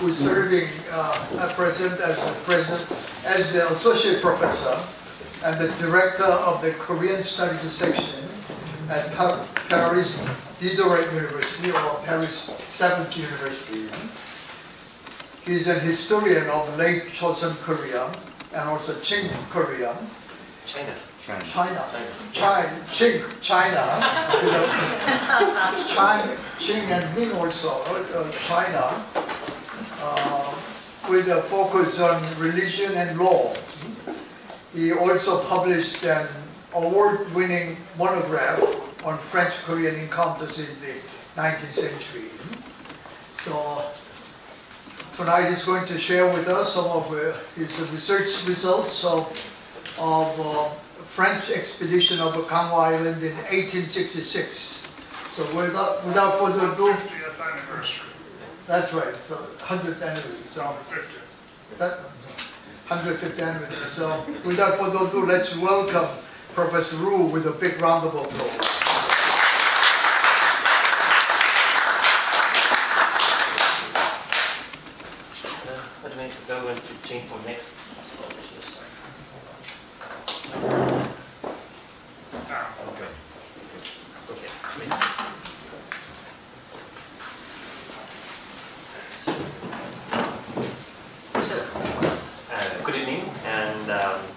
who's serving at present as the associate professor and the director of the Korean Studies section at Paris Diderot University or Paris 7th University. He's an historian of late Chosŏn Korea and also Qing Korea. China. Qing, China. Qing and Ming also, China. With a focus on religion and law. He also published an award-winning monograph on French-Korean encounters in the 19th century. So tonight he's going to share with us some of his research results of French expedition over Ganghwa Island in 1866. So without further ado, 50th anniversary. That's right. So 100th anniversary. So 150th anniversary. So without further ado, let's welcome Professor Roux with a big round of applause. Let me go and change for next slide. Good evening, and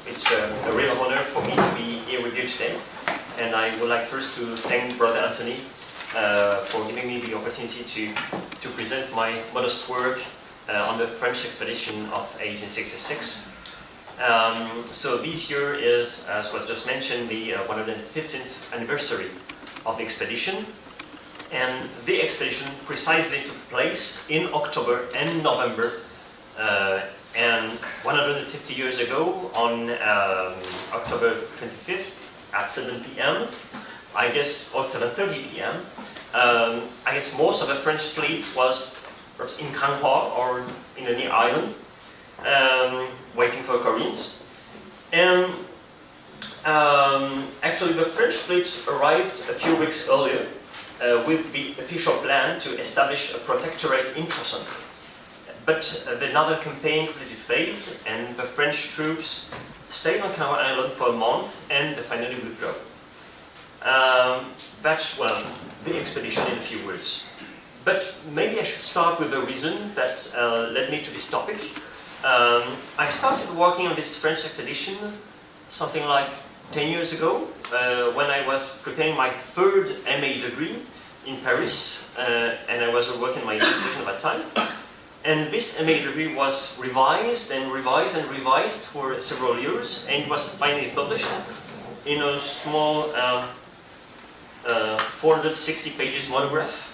it's a real honor for me to be here with you today. And I would like first to thank Brother Anthony for giving me the opportunity to present my modest work on the French expedition of 1866. So this year is, as was just mentioned, the 115th anniversary of the expedition. And the expedition precisely took place in October and November. And 150 years ago, on October 25th at 7 p.m., I guess, or 7:30 p.m., I guess most of the French fleet was perhaps in Ganghwa or in the near island, waiting for Koreans. And actually the French fleet arrived a few weeks earlier with the official plan to establish a protectorate in Chosån. But the naval campaign completely failed, and the French troops stayed on Ganghwa Island for a month and they finally withdrew. That's, well, the expedition in a few words. But maybe I should start with the reason that led me to this topic. I started working on this French expedition something like 10 years ago when I was preparing my third MA degree in Paris, and I was working on my dissertation at that time. And this MA degree was revised and revised and revised for several years, and it was finally published in a small 460 pages monograph.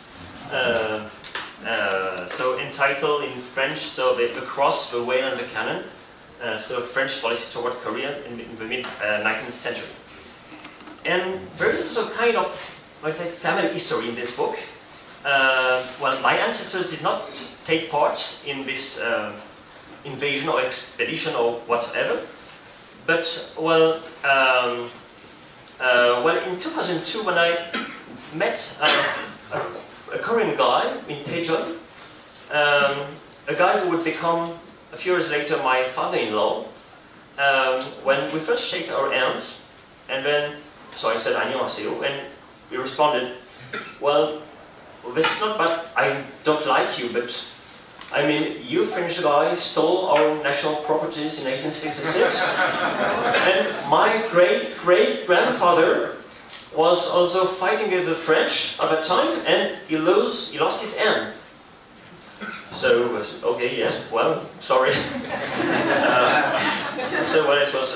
So entitled in French, so the Cross, the Whale and the Cannon, so French policy toward Korea in the mid-19th century. And there is also kind of, let's say, family history in this book. Well, my ancestors did not take part in this invasion or expedition or whatever, but well, in 2002 when I met a Korean guy in Daejeon, a guy who would become a few years later my father-in-law, when we first shake our hands, and then so I said "안녕하세요," and we responded, well, this is not that I don't like you, but I mean, you French guy stole our national properties in 1866, and my great-great-grandfather was also fighting with the French at that time, and he lost his hand. So, okay, yes, well, sorry. So, well, it was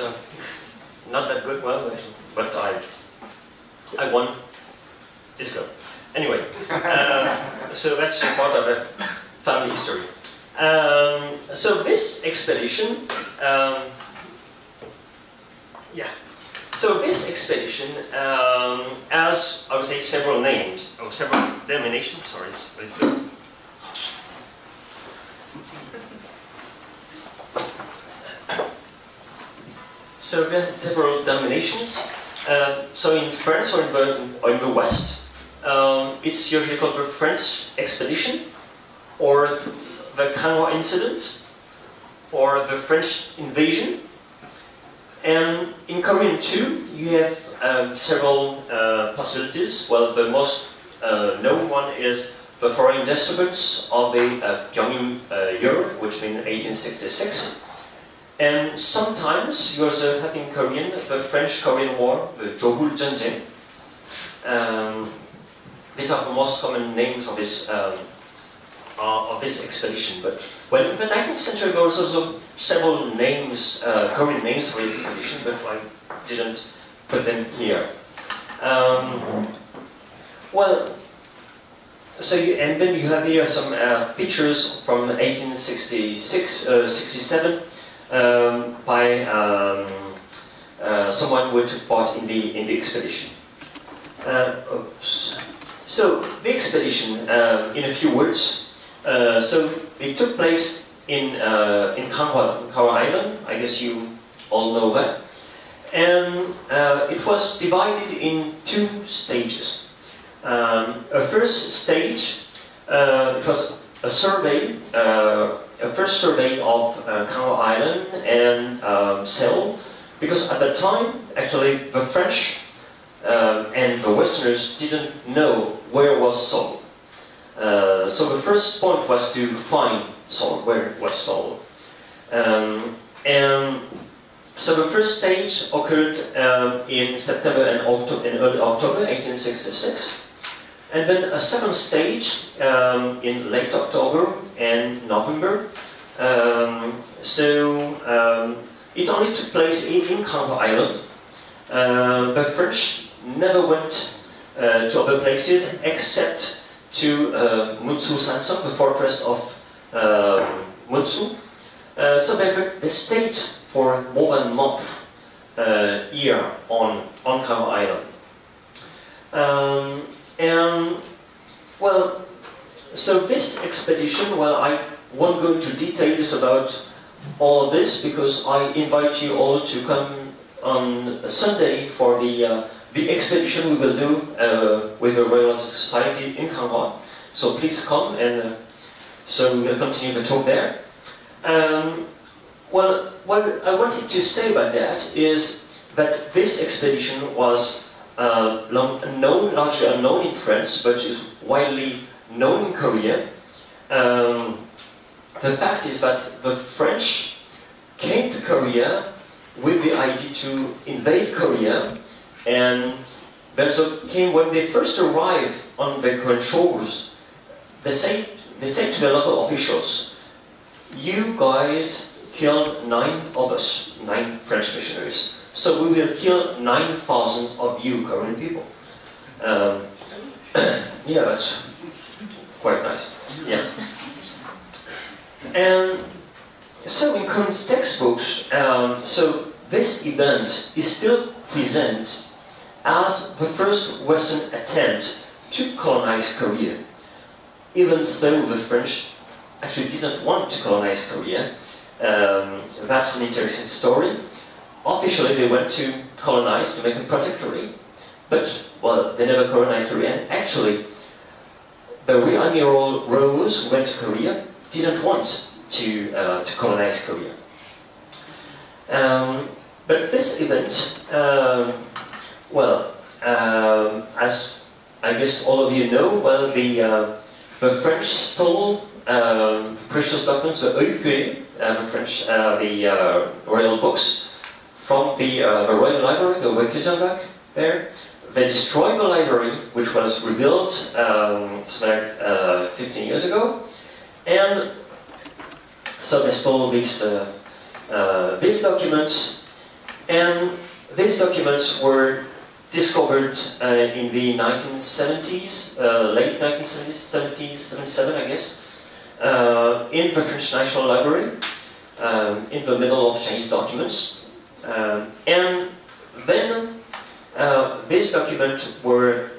not that good, well, but I won this go. Anyway, so that's part of the family history. So this expedition, so this expedition has, I would say, several names, or several denominations, sorry, it's very good. So there are several denominations. So in France or in the West, it's usually called the French expedition, or the Kanwa incident or the French invasion. And in Korean too, you have several possibilities. Well, the most known one is the foreign disturbance of the pyōngin year, which means 1866. And sometimes you also have in Korean the French-Korean War, the Jogul Jeonjin. These are the most common names of this expedition. But well, in the 19th century there was also several names, Korean names for the expedition, but I didn't put them here. Well, so and then you have here some pictures from 1866-67 by someone who took part in the expedition. Oops. So the expedition, in a few words, so it took place in Kanwa Island. I guess you all know that, and it was divided in two stages. A first stage, it was a survey, a first survey of Kanwa Island and Seoul, because at that time, actually, the French and the Westerners didn't know where was Seoul. So the first point was to find Seoul, where was Seoul. And so the first stage occurred in September and early October 1866. And then a second stage in late October and November. It only took place in Kanwa Island. The French never went to other places except to Mutsu Sansan, the fortress of Mutsu. So they stayed for more than a month here on Kanwa Island. And well, so this expedition, well, I won't go into details about all of this because I invite you all to come on Sunday for the expedition we will do with the Royal Society in Kanwa. So please come, and so we will continue the talk there. Well, what I wanted to say about that is that this expedition was largely unknown in France, but is widely known in Korea. The fact is that the French came to Korea with the idea to invade Korea, and when they first arrived on the Korean shores, they said to the local officials, "You guys killed 9 of us, 9 French missionaries. So we will kill 9,000 of you Korean people." Yeah, that's quite nice. Yeah. And so in Korean textbooks, so this event is still present as the first Western attempt to colonize Korea, even though the French actually didn't want to colonize Korea. That's an interesting story. Officially, they went to colonize, to make a protectorate, but, well, they never colonized Korea. And actually, the Rear Admiral Roux, who went to Korea, didn't want to colonize Korea. But this event, as I guess all of you know, well, the French stole precious documents, the royal books, from the Royal Library, the Wekijambak there. They destroyed the library, which was rebuilt something like 15 years ago, and so they stole these documents, and these documents were discovered in the 1970s, late 1970s, 77 I guess, in the French National Library, in the middle of Chinese documents. And then these documents were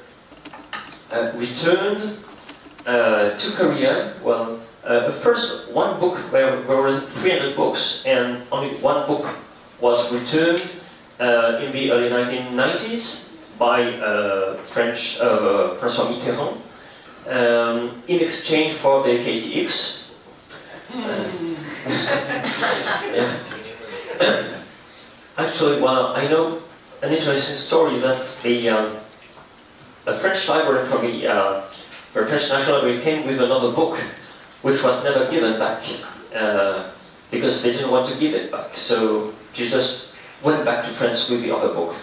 returned to Korea. Well, first one book, there were 300 books, and only one book was returned in the early 1990s by François Mitterrand in exchange for the KTX. Yeah. Actually, well, I know an interesting story that the French library from the French National Library came with another book, which was never given back because they didn't want to give it back. So they just went back to France with the other book.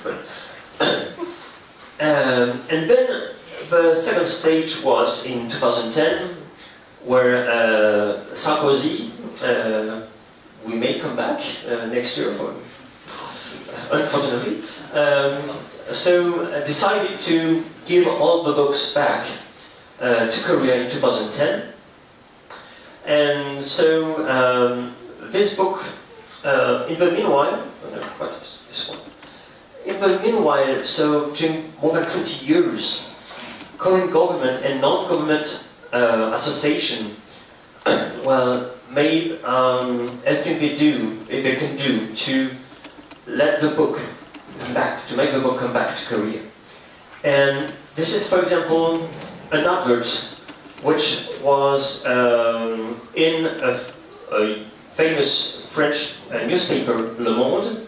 And then the second stage was in 2010, where Sarkozy, we may come back next year, unfortunately, decided to give all the books back to Korea in 2010. And so this book, in the meanwhile, what is this one? In the meanwhile, so during more than 20 years, Korean government and non-government association, well, made everything they do, if they can do, to let the book come back, to make the book come back to Korea. And this is, for example, an advert which was in a famous French newspaper, Le Monde,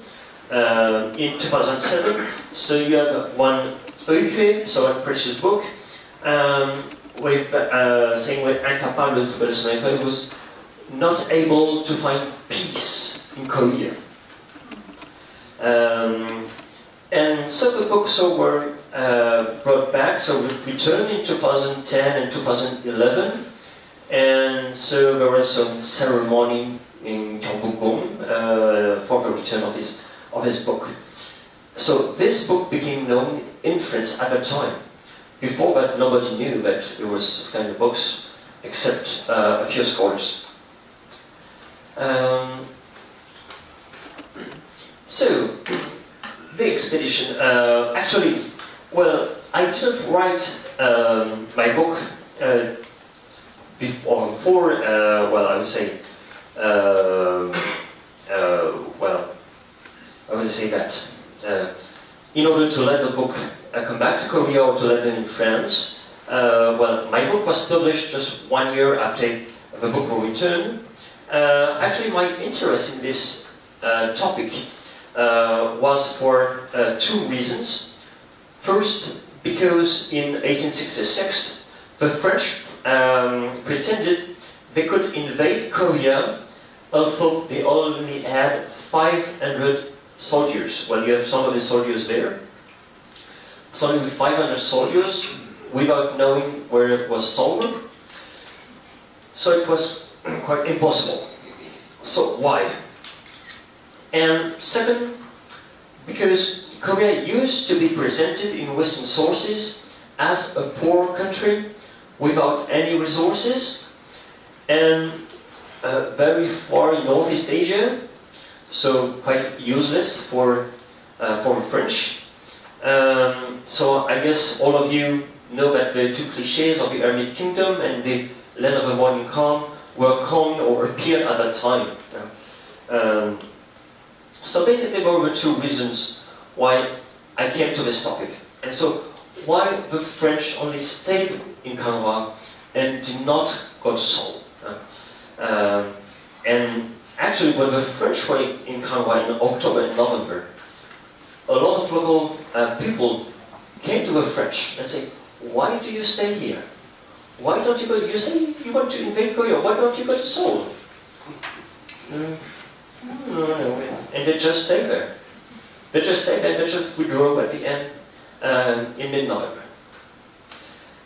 in 2007. So you have one EQ, so a precious book, with saying we're incapable to build a sniper, who was not able to find peace in Korea. And so the books were brought back, so returned in 2010 and 2011, and so there was some ceremony in Gyeongbokgung for the return of his book. So this book became known in France at the time. Before that, nobody knew that there was kind of books, except a few scholars. So, the expedition, actually, well, I didn't write my book before, well, I would say, well, I would say that in order to let the book come back to Korea or to let them in France, well, my book was published just 1 year after the book was returned. Actually, my interest in this topic was for two reasons. First, because in 1866, the French pretended they could invade Korea, although they only had 500 soldiers. Well, you have some of the soldiers there. So with 500 soldiers, without knowing where it was Seoul. So it was quite impossible. So why? And second, because Korea used to be presented in Western sources as a poor country without any resources, and very far in Northeast Asia, so quite useless for the French. So I guess all of you know that the two clichés of the Hermit Kingdom and the Land of the Morning Calm were coined or appeared at that time. So basically there were two reasons why I came to this topic. And so why the French only stayed in Kanhwa and did not go to Seoul. And actually when the French were in Kanhwa in October and November, a lot of local people came to the French and said, why do you stay here? Why don't you go? You say you want to invade Korea, why don't you go to Seoul? No. And they just stay there. They just stay there, they just withdraw at the end in mid-November.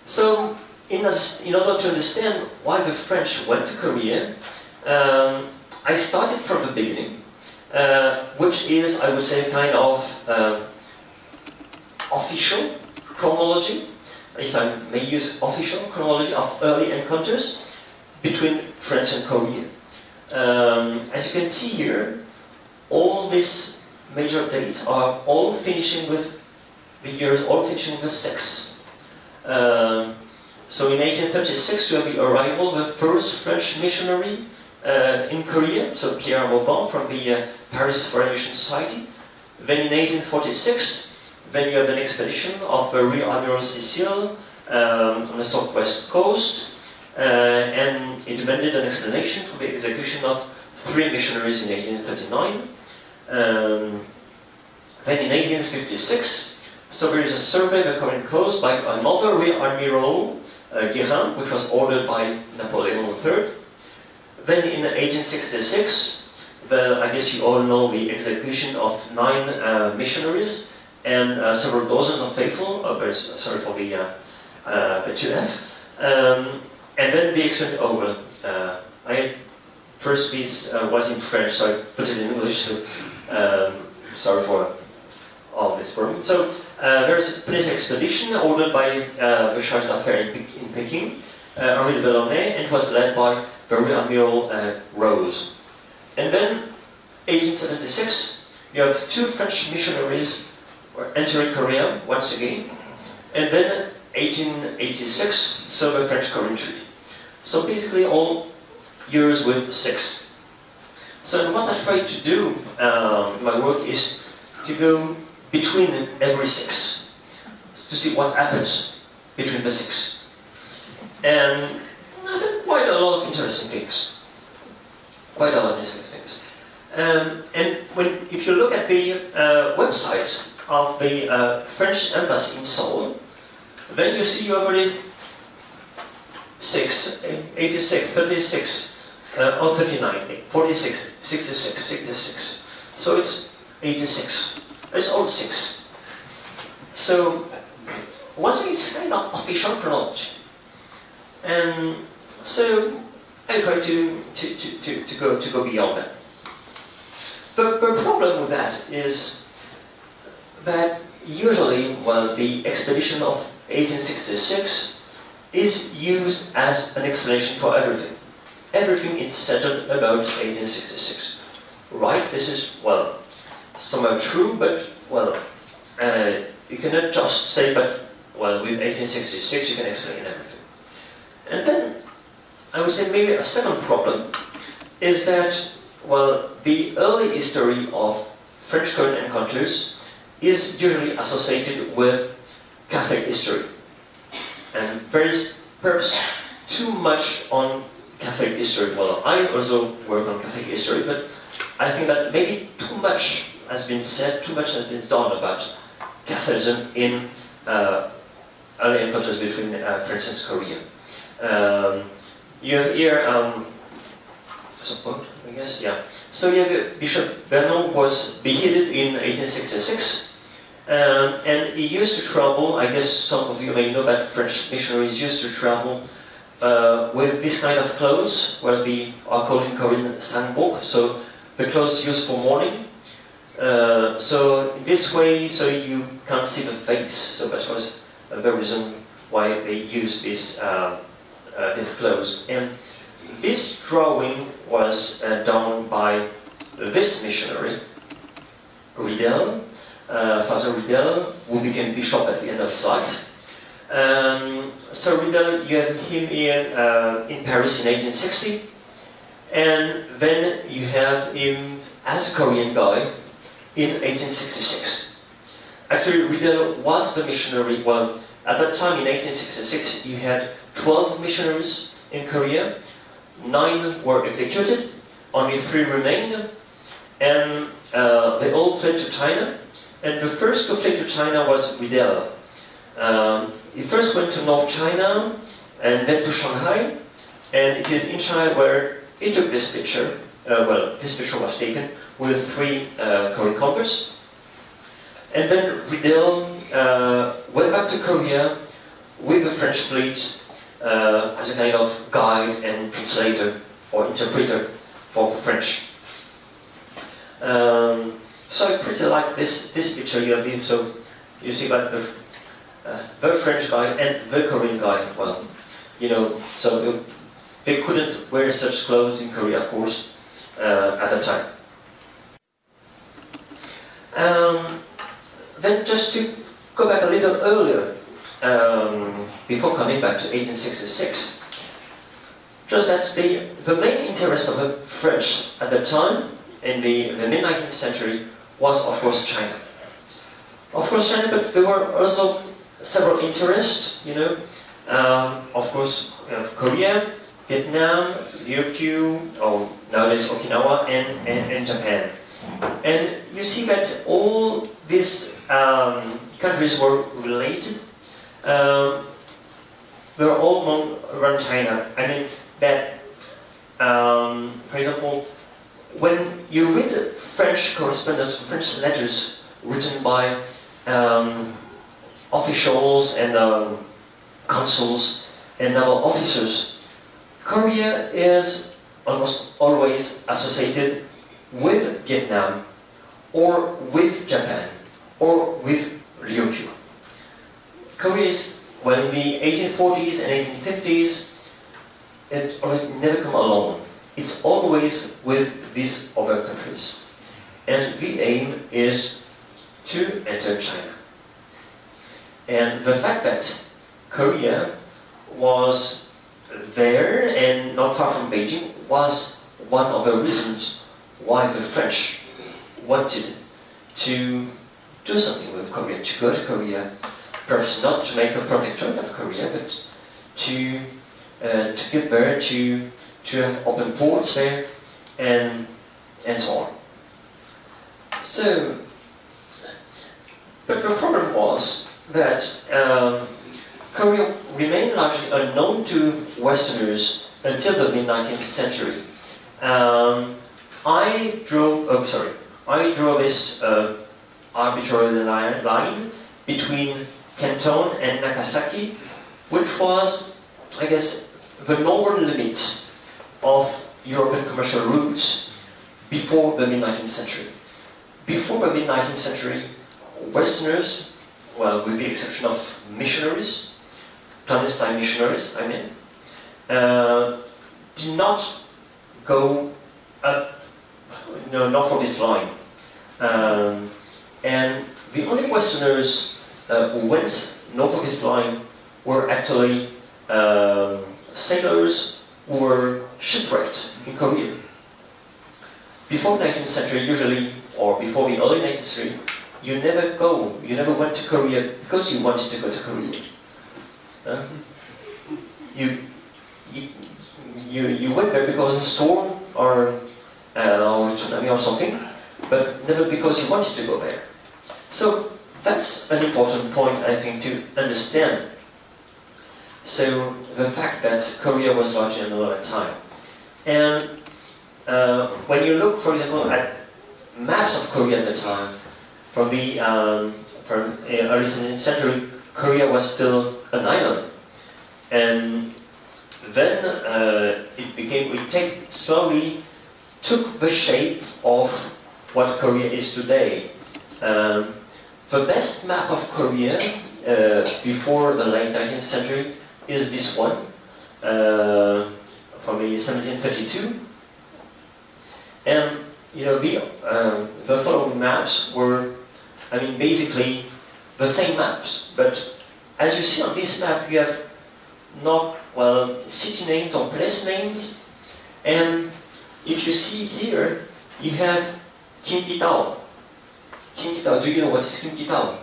So, in order to understand why the French went to Korea, I started from the beginning, which is, I would say, kind of official chronology, if I may use official chronology of early encounters between France and Korea. As you can see here, all these major dates are all finishing with the years, all finishing with 6. So in 1836 you have the arrival of the first French missionary in Korea, so Pierre-Emmanuel from the Paris Foreign Mission Society. Then in 1846, then you have an expedition of Rear Admiral Cecil on the southwest coast. and it demanded an explanation for the execution of 3 missionaries in 1839. Then in 1856, so there is a survey of the Korean coast by another Rear Admiral Guérin, which was ordered by Napoleon III. Then in 1866, I guess you all know the execution of 9 missionaries and several dozens of faithful. Sorry for the 2F. And then the extent over. First piece was in French, so I put it in English. So sorry for all this problem. So there's a political expedition ordered by the chargé d'affaires in Peking, Henri de Bellonnet, and it was led by the Rear Admiral Roux. And then 1876, you have 2 French missionaries entering Korea once again, and then 1886, so the French-Korean Treaty. So basically all years with 6. So what I try to do in my work is to go between every 6, to see what happens between the 6. And I think quite a lot of interesting things. Quite a lot of interesting things. And if you look at the website of the French embassy in Seoul, then you see you have already 6, 86, 36, or 39, 46, 66, 66. So it's 86. It's all 6. So once it's kind of official chronology. And so I try to go beyond that. The problem with that is that usually, well, the expedition of 1866 is used as an explanation for everything. Everything is settled about 1866. Right? This is, well, somehow true, but, well, you cannot just say, but, well, with 1866 you can explain everything. And then, I would say maybe a second problem is that, well, the early history of French-Korean encounters is usually associated with Catholic history. And there is perhaps too much on Catholic history. Well, I also work on Catholic history, but I think that maybe too much has been said, too much has been done about Catholicism in early encounters between France and Korea. You have here some point, I guess, yeah. So you have Bishop Bernard was beheaded in 1866. And he used to travel, I guess some of you may know that French missionaries used to travel with this kind of clothes, what we are called in Korean sangbok, so the clothes used for mourning. So in this way, so you can't see the face, so that was the reason why they used this, these clothes. And this drawing was done by this missionary, Ridel, Father Ridel, who became bishop at the end of his life. So Ridel, you have him here in Paris in 1860, and then you have him as a Korean guy in 1866. Actually, Ridel was the missionary. Well, at that time in 1866, you had 12 missionaries in Korea. 9 were executed, only 3 remained, and they all fled to China. And the first to flee to China was Ridel. He first went to North China and then to Shanghai, and it is in China where he took this picture. Well, this picture was taken with 3 Korean converts. And then Ridel went back to Korea with the French fleet as a kind of guide and translator or interpreter for French. So I pretty like this picture you have here. So you see that the French guy and the Korean guy, well, you know, so they couldn't wear such clothes in Korea, of course, at that time. Then just to go back a little earlier, before coming back to 1866, just that's the main interest of the French at the time, in the mid-19th century, was of course China. Of course China, but there were also several interests, you know. Of course, Korea, Vietnam, Ryukyu, or nowadays Okinawa, and Japan. And you see that all these countries were related. They were all around China. I mean that, for example, when you read French correspondence, French letters written by officials and consuls and naval officers, Korea is almost always associated with Vietnam, or with Japan, or with Ryukyu. Korea is, well, in the 1840s and 1850s, it always never come alone. It's always with these other countries. And the aim is to enter China. And the fact that Korea was there and not far from Beijing was one of the reasons why the French wanted to do something with Korea, to go to Korea, perhaps not to make a protectorate of Korea, but to get there, to have open ports there, and so on. So, but the problem was that Korea remained largely unknown to Westerners until the mid-19th century. I drew this arbitrary line between Canton and Nagasaki, which was, I guess, the northern limit of European commercial routes before the mid-19th century. Before the mid-19th century, Westerners, well, with the exception of missionaries, clandestine missionaries, I mean, did not go up, not for this line. And the only Westerners who went north of this line were actually sailors who were shipwrecked in Korea. Before the 19th century, usually, or before the early 19th century, you never went to Korea because you wanted to go to Korea. You went there because of a storm or tsunami or something, but never because you wanted to go there. So that's an important point, I think, to understand. So the fact that Korea was largely unknown at the time. And when you look, for example, at maps of Korea at the time, from the early 17th century, Korea was still an island. And then it slowly took the shape of what Korea is today. The best map of Korea before the late 19th century is this one, from the 1732. And the following maps were, I mean, basically the same maps, but as you see on this map, you have not, well, city names or place names, and if you see here, you have Qingqi-dao. Qingqi-dao, do you know what is Qingqi-dao?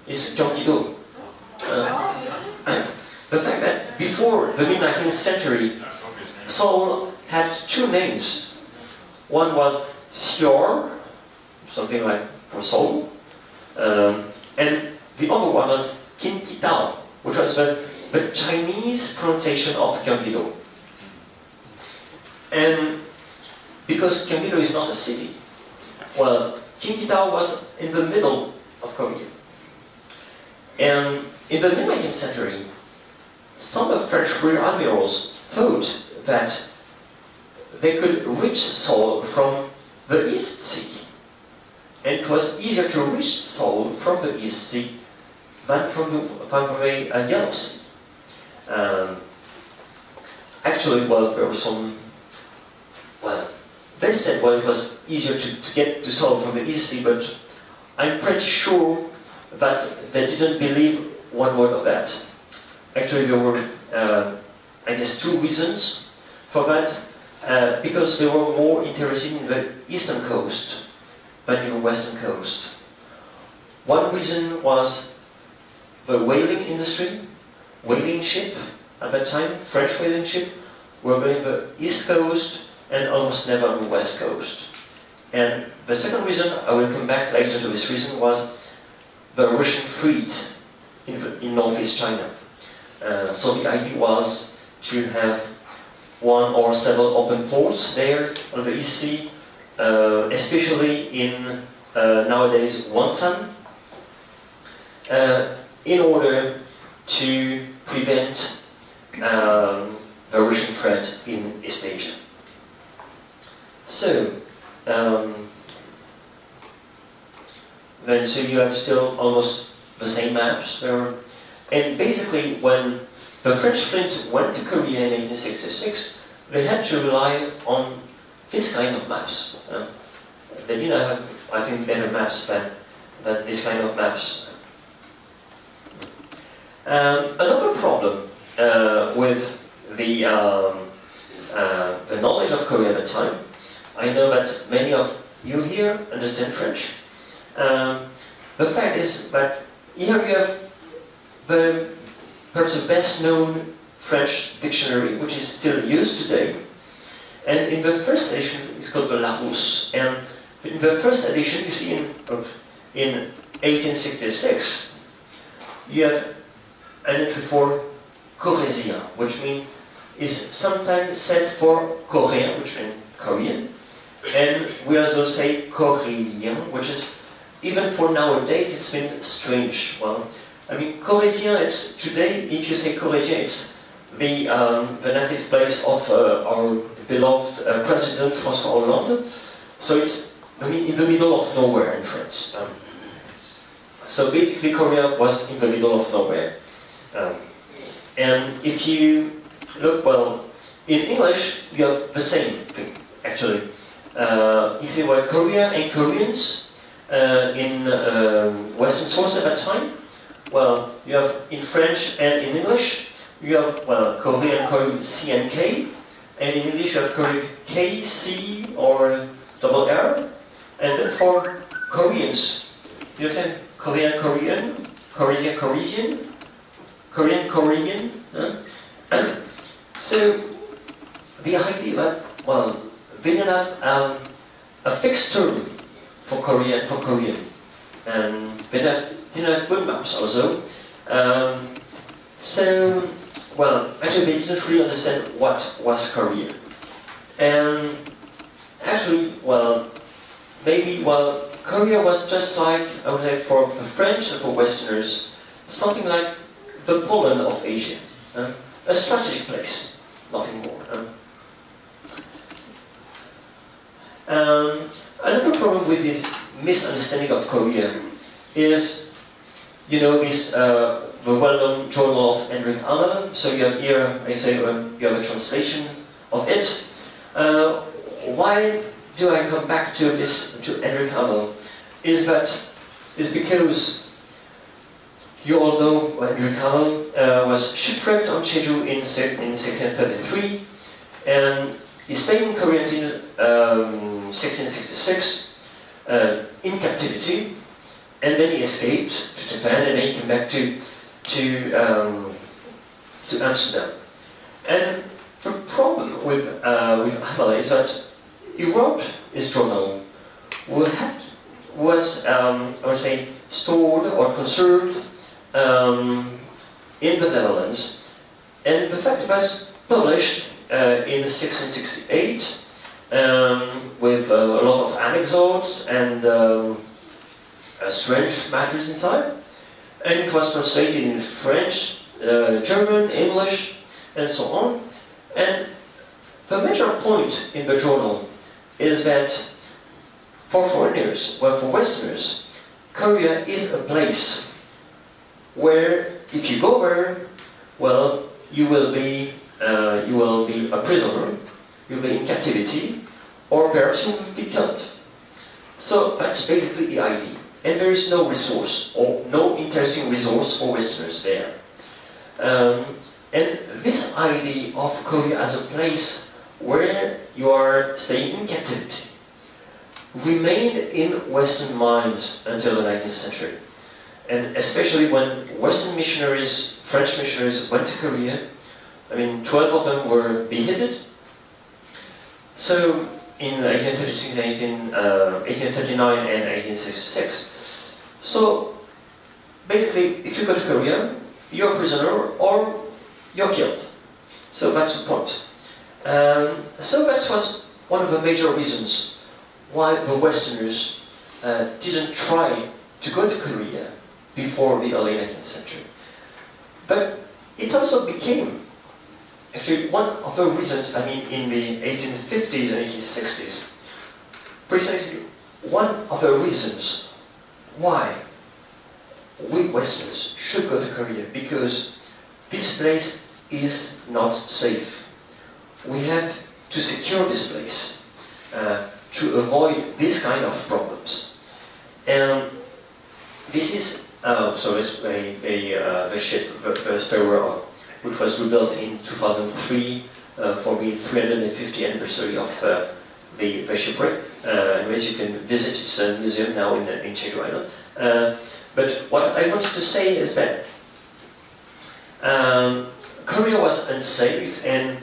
It's Gyeonggi-do. The fact that before the mid-19th century, Seoul had two names. One was Seoul, something like for Seoul, and the other one was Qingqi-dao, which was the Chinese pronunciation of Gyeonggi-do. And because Gyeonggi-do is not a city, well, Qingqi-dao was in the middle of Korea. And in the mid-19th century, some of the French rear admirals thought that they could reach Seoul from the East Sea. And it was easier to reach Seoul from the East Sea than from the Yellow Sea. Actually, well, there were some, well, they said, well, it was easier to get to Seoul from the East Sea, but I'm pretty sure that they didn't believe one word of that. Actually, there were, I guess, two reasons for that. Because they were more interested in the eastern coast than in the western coast. One reason was the whaling industry, whaling ship, at that time, French whaling ships were going the East Coast and almost never on the West Coast. And the second reason, I will come back later to this reason, was the Russian fleet in northeast China. So the idea was to have one or several open ports there on the East Sea, especially in nowadays Wonsan, in order to prevent the Russian threat in East Asia. So, then so you have still almost the same maps there. And basically, when the French fleet went to Korea in 1866, they had to rely on this kind of maps. They didn't have, I think, better maps than this kind of maps. Another problem with the knowledge of Korea at the time, I know that many of you here understand French. The fact is that here you have perhaps the best known French dictionary, which is still used today. And in the first edition, it's called the Roux. And in the first edition, you see in 1866, you have an entry for Corésien, which means is sometimes said for Korean, which means Korean. And we also say Coréen, which is, even for nowadays, it's been strange. Well, I mean, Corésien, it's today, if you say Corésien, it's the native place of our beloved President, François Hollande. So it's, I mean, in the middle of nowhere in France. So basically, Korea was in the middle of nowhere. And if you look, well, in English, you have the same thing, actually. If you were Korea and Koreans in Western source at that time, well, you have in French and in English, you have, well, Korean code C and K, and in English you have code K, C, or double R. And then for Koreans, you understand Korean, Korean, Coresian, Coresian, Korean, Korean. So the idea that, well, they didn't have a fixed term for Korean, and they didn't have web maps also. So, well, actually they didn't really understand what was Korea. And actually, well, maybe, well, Korea was just like, I would say, for the French and for Westerners, something like the Poland of Asia. A strategic place, nothing more. Another problem with this misunderstanding of Korea is, you know, this the well-known journal of Henri de Bellonnet. So you have here, I say, you have a translation of it. Why do I come back to this, to Henri de Bellonnet? Is because you all know Henri de Bellonnet was shipwrecked on Jeju in 1633, and he stayed in Korea until 1666 in captivity, and then he escaped to Japan, and then he came back to Amsterdam. And the problem with Hamala is that he wrote his journal, was I would say, stored or conserved in the Netherlands, and the fact it was published in 1668 with a lot of anecdotes and strange matters inside, and it was translated in French, German, English, and so on. And the major point in the journal is that for foreigners, well, for Westerners, Korea is a place where, if you go there, well, you will be a prisoner, you'll be in captivity, or perhaps you will be killed. So that's basically the idea. And there is no resource, or no interesting resource for Westerners there. And this idea of Korea as a place where you are staying in captivity remained in Western minds until the 19th century. And especially when Western missionaries, French missionaries, went to Korea, I mean, 12 of them were beheaded. So in 1836, 1839 and 1866. So basically, if you go to Korea, you're a prisoner or you're killed. So that's the point. So that was one of the major reasons why the Westerners didn't try to go to Korea before the early 19th century. But it also became actually one of the reasons, I mean, in the 1850s and 1860s, precisely one of the reasons why we Westerners should go to Korea, because this place is not safe. We have to secure this place to avoid this kind of problems. And this is, so it's the ship, the Sparrow, which was rebuilt in 2003 for the 350th anniversary of the shipwreck. Anyways, you can visit its museum now in Jeju Island. But what I wanted to say is that Korea was unsafe, and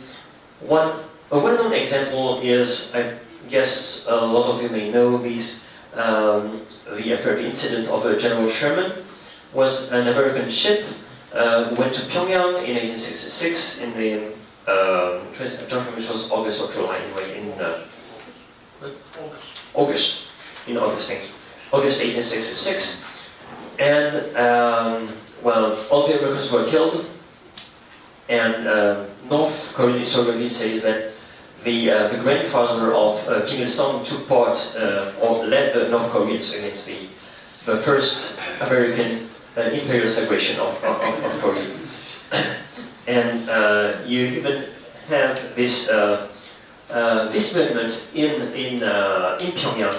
a well-known example is, I guess a lot of you may know this, the incident of General Sherman was an American ship who went to Pyongyang in 1866 in the, I don't remember if it was August or July, anyway, in August, thank you. August 1866. And, well, all the Americans were killed, and North Korean historiography says that the grandfather of Kim Il-sung took part, or led the North Koreans against the first American imperialist aggression of Korea. And you even have this this movement in Pyongyang,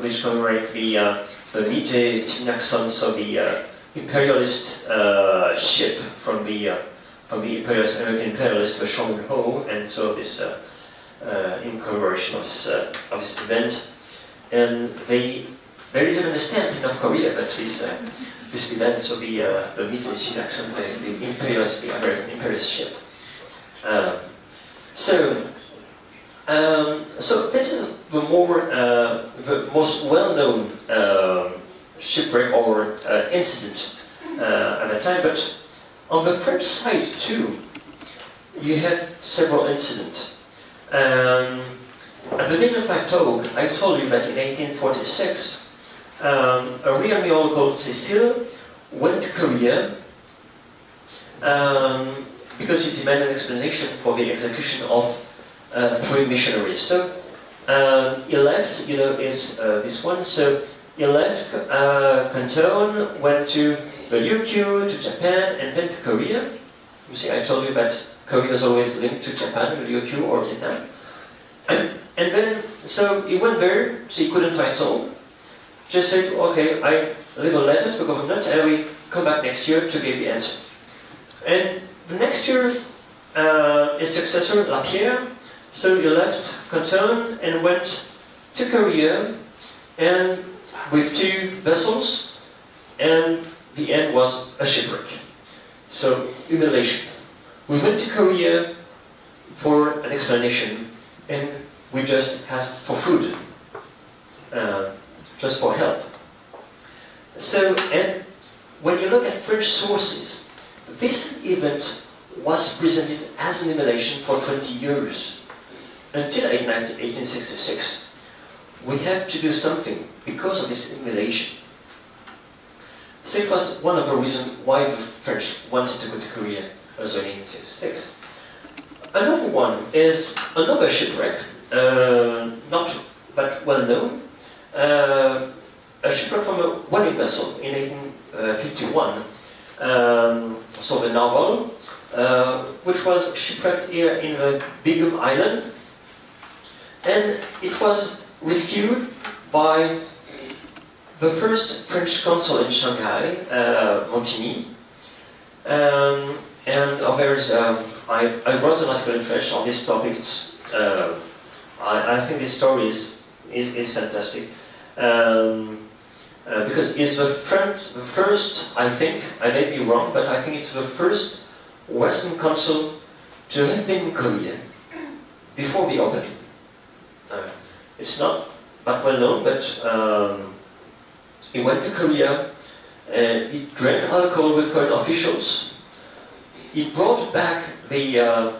which commemorates the Nije Timnakson, so the imperialist ship from the imperialist, American imperialist, the Chosŭn Ho, and so this in commemoration of this event. And there is even a stamp in North Korea that this event, so the Nije Timnakson, the imperialist, the American imperialist ship. So this is the most well-known shipwreck or incident at the time. But on the French side too, you have several incidents. At the beginning of my talk, I told you that in 1846, a real admiral called Cécile went to Korea because he demanded an explanation for the execution of 3 missionaries. So he left, this one. So he left Canton, went to the Ryukyu, to Japan, and then to Korea. You see, I told you that Korea is always linked to Japan, Ryukyu, or Vietnam. And then, so he went there, so he couldn't find someone. Just said, okay, I leave a letter to the government, and I will come back next year to give the answer. And the next year, his successor, Lapierre, so he left Canton and went to Korea, and with 2 vessels, and the end was a shipwreck. So, humiliation. We went to Korea for an explanation, and we just asked for food, just for help. So, and when you look at French sources, this event was presented as an humiliation for 20 years. Until 1866, we have to do something because of this humiliation. So it was one of the reasons why the French wanted to go to Korea also in 1866. Another one is another shipwreck, not that well known, a shipwreck from a whaling vessel in 1851, so the naval, which was shipwrecked here in the Beijing Island. And it was rescued by the first French consul in Shanghai, Montigny. And there's, I wrote an article in French on this topic. I think this story is fantastic. Because it's the first, I think, I may be wrong, but I think it's the first Western consul to have been in Korea before the opening. It's not that well known, but he went to Korea, he drank alcohol with Korean officials, he brought back the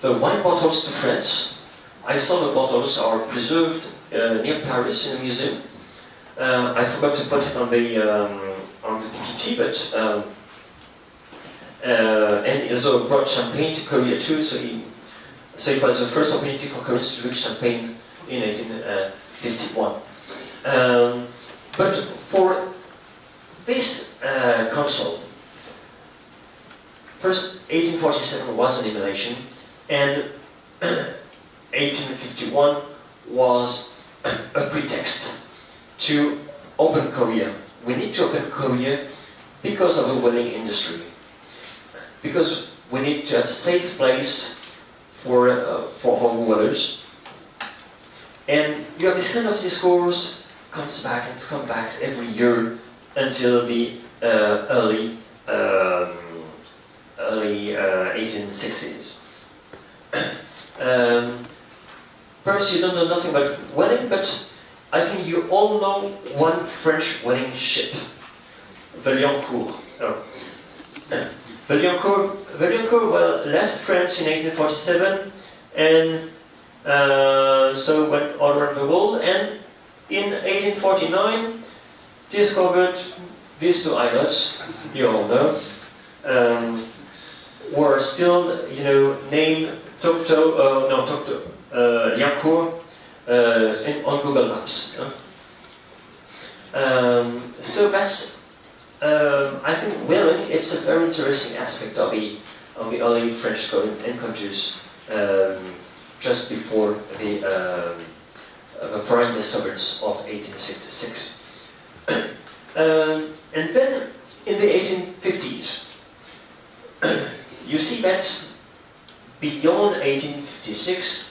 wine bottles to France. I saw the bottles are preserved near Paris in a museum. I forgot to put it on the PPT, but and he also brought champagne to Korea too. So it was the first opportunity for Koreans to drink champagne in 1851. But for this council, first 1847 was an elimination, and 1851 was a pretext to open Korea. We need to open Korea because of the whaling industry, because we need to have a safe place for whalers. And you have this kind of discourse comes back and comes back every year until the early 1860s. Perhaps you don't know nothing about whaling, but I think you all know one French whaling ship, the Liancourt. The Liancourt well, left France in 1847 and so went all around the world, and in 1849 discovered these two islets, you all know, were still, you know, named Liancourt on Google Maps. So that's, I think, whaling. It's a very interesting aspect of the early French encounters just before the foreign disturbance of 1866. And then in the 1850s, you see that beyond 1856,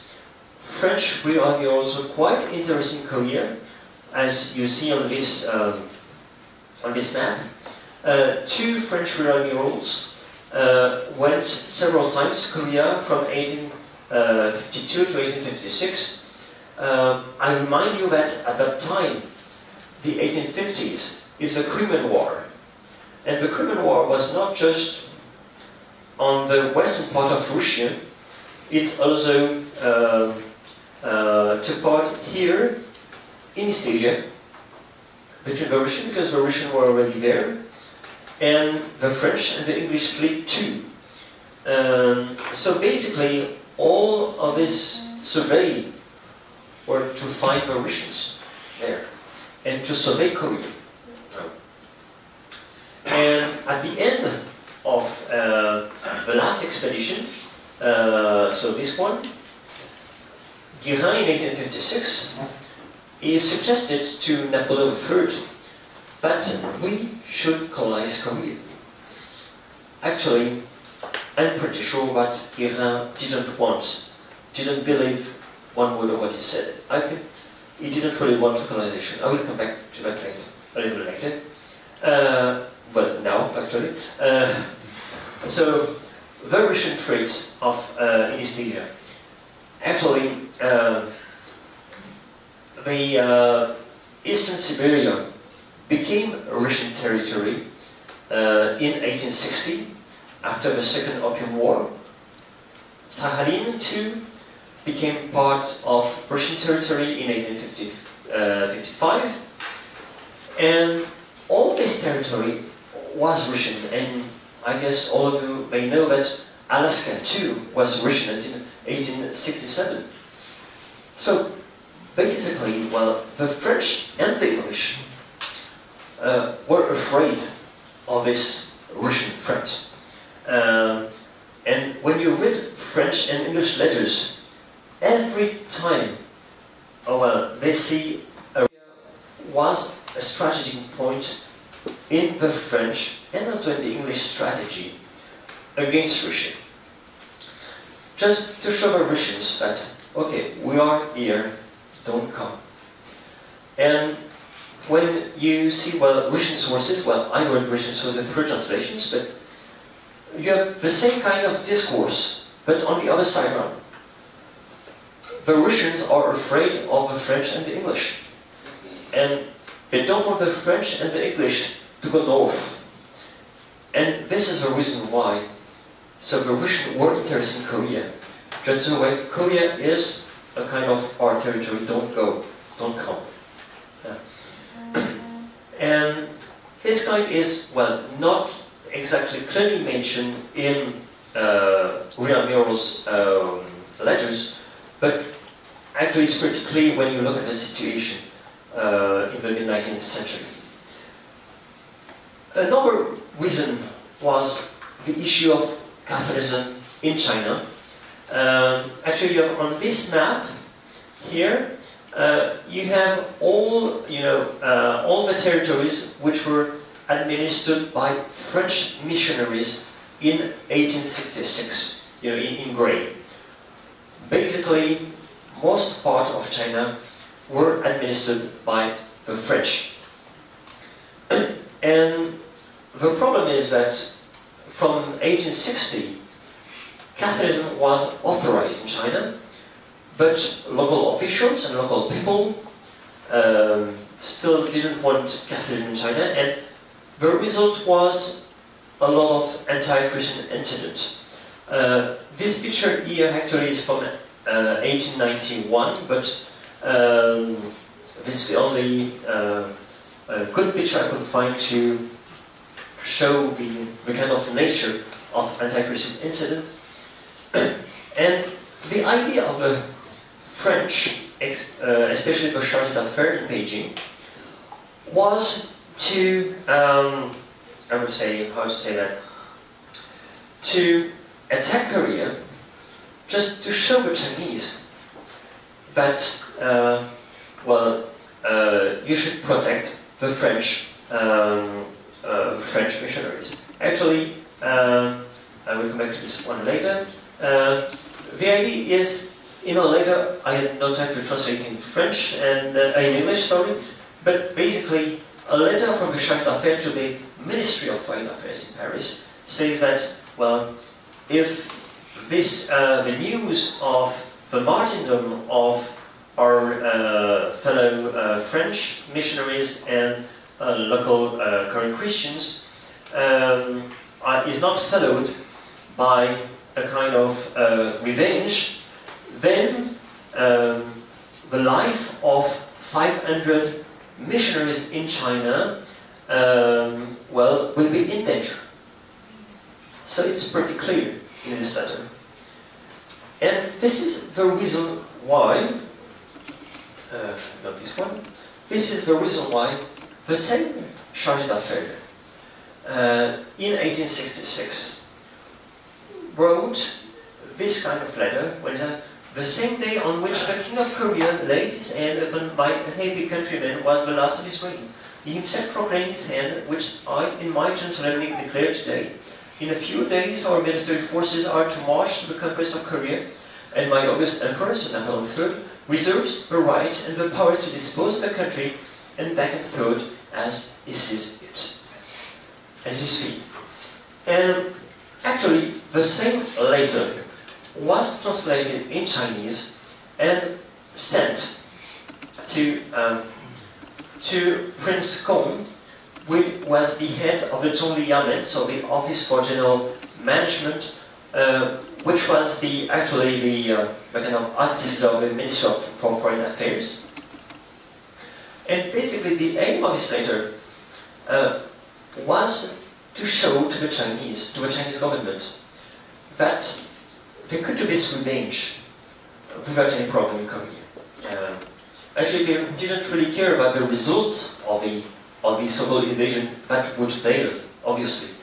French rearguers were quite interesting in Korea, as you see on this map. Two French rearguers went several times to Korea from 1852 to 1856. I remind you that at that time, the 1850s is the Crimean War. And the Crimean War was not just on the western part of Russia, it also took part here in East Asia, between the Russians, because the Russians were already there, and the French and the English fleet too. So basically, all of this survey were to find the Russians there, and to survey Korea. And at the end of the last expedition, so this one, Guérin in 1856, is suggested to Napoleon III that we should colonize Korea. Actually, I'm pretty sure that Guérin didn't believe one word of what he said. I think he didn't really want colonization. I will come back to that later, a little later. Well, now, actually. So, the Russian fleet of East Asia. Actually, the Eastern Siberia became Russian territory in 1860, after the Second Opium War. Sakhalin, too, became part of Russian territory in 1855. And all this territory was Russian, and I guess all of you may know that Alaska too was Russian until 1867. So basically, well, the French and the English were afraid of this Russian threat. And when you read French and English letters, every time, they see was a strategic point in the French and also in the English strategy against Russia. Just to show the Russians that, okay, we are here, don't come. And when you see, well, Russian sources, well, I read Russian sources through translations, but you have the same kind of discourse But on the other side around, the Russians are afraid of the French and the English. And they don't want the French and the English to go north. And this is the reason why. So the Russians were interested in Korea. Just the way Korea is a kind of our territory, don't go, don't come. And this kind is, well, not exactly clearly mentioned in Pierre-Emmanuel's letters, but actually it's pretty clear when you look at the situation in the mid-19th century. Another reason was the issue of Catholicism in China. Actually, on this map here, you have all, all the territories which were administered by French missionaries in 1866, in gray. Basically, most part of China were administered by the French. And the problem is that from 1860, Catholicism was authorized in China, but local officials and local people still didn't want Catholicism in China, and the result was a lot of anti-Christian incidents. This picture here actually is from 1891, but this is the only good picture I could find to show the kind of nature of anti-Christian incident. And the idea of the French, especially the chargé d'affaires in Beijing, was to, I would say, how to say that, to attack Korea, just to show the Chinese that, you should protect the French, French missionaries. Actually, I will come back to this one later. The idea is, later I had no time to translate in French and in English, sorry, but basically a letter from the chargé d'affaires to the Ministry of Foreign Affairs in Paris says that, well, if this, the news of the martyrdom of our fellow French missionaries and local current Christians is not followed by a kind of revenge, then the life of 500 missionaries in China will be in danger. So it's pretty clear in this letter. And this is the reason why, not this one, this is the reason why the same chargé d'affaires in 1866 wrote this kind of letter when the same day on which the King of Korea laid his hand upon my unhappy countrymen was the last of his reign. He himself proclaimed his hand, which I in my turn solemnly declare today. In a few days our military forces are to march to the conquest of Korea, and my august Emperor, Napoleon III, reserves the right and the power to dispose of the country and back and forth as he sees it, as he sees. And actually, the same letter was translated in Chinese and sent to Prince Kong, who was the head of the Zhongli Yamen, so the Office for General Management, which was actually the kind of ancestor of the Ministry for Foreign Affairs. And basically, the aim of this letter was to show to the Chinese government, that they could do this revenge without any problem in Korea. Actually, they didn't really care about the result of the so-called invasion that would fail, obviously.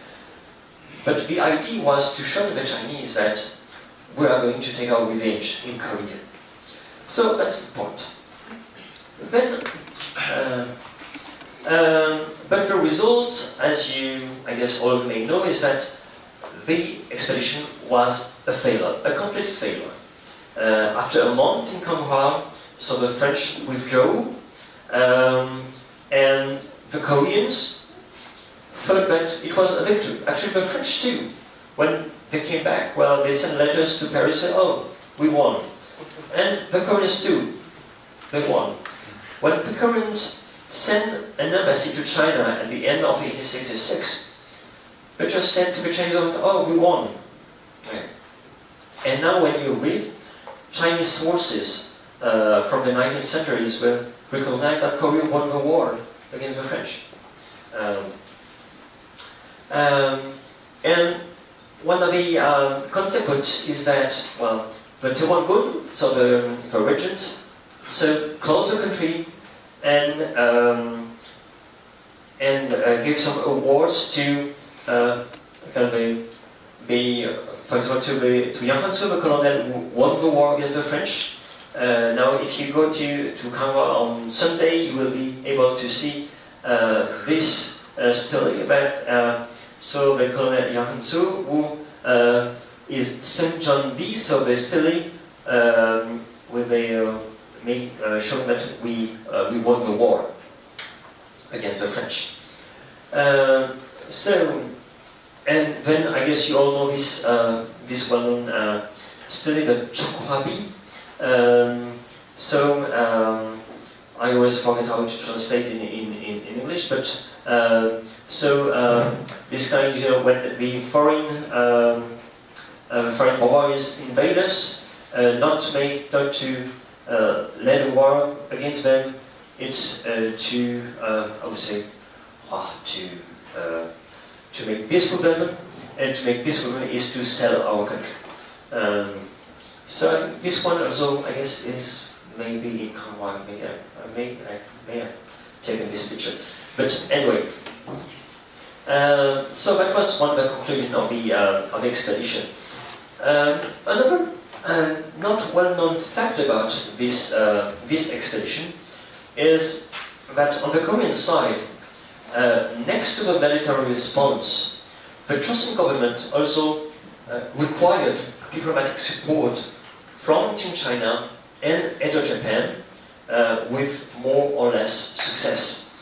But the idea was to show to the Chinese that we are going to take our revenge in Korea. So that's the point. Then, but the result, as you, I guess, all may know, is that the expedition was a failure, a complete failure. After a month in Kanghua, so the French withdrew, and the Koreans thought that it was a victory. Actually, the French too, when they came back. Well, they sent letters to Paris, said, oh, we won. And the Koreans too, they won. When the Koreans sent an embassy to China at the end of 1866, they just said to the Chinese government, oh, we won. Yeah. And now when you read Chinese sources from the 19th centuries will recognize that Korea won the war against the French. And one of the consequences is that, well, the Taiwan, so the regent, so closed the country and gave some awards to kind of for example, to Yang Han-su, the colonel who won the war against the French. Now, if you go to Kanwa on Sunday, you will be able to see this story about so the colonel Yang Han-su, who is St. John B. So the story with the showing that we won the war against the French. And then I guess you all know this this well-known study, the Chokwabi. I always forget how to translate in English, but this kind, you know, when the foreign warriors invade us, not to lead a war against them. It's to I would say to make peace with them, and to make peace with them is to sell our country. So I think this one also, I guess, is maybe in Kanwa. I may have taken this picture, but anyway. So that was one of the conclusion of the expedition. Another not well-known fact about this this expedition is that on the Korean side, next to the military response, the Chosŏn government also required diplomatic support from Qing China and Edo Japan with more or less success.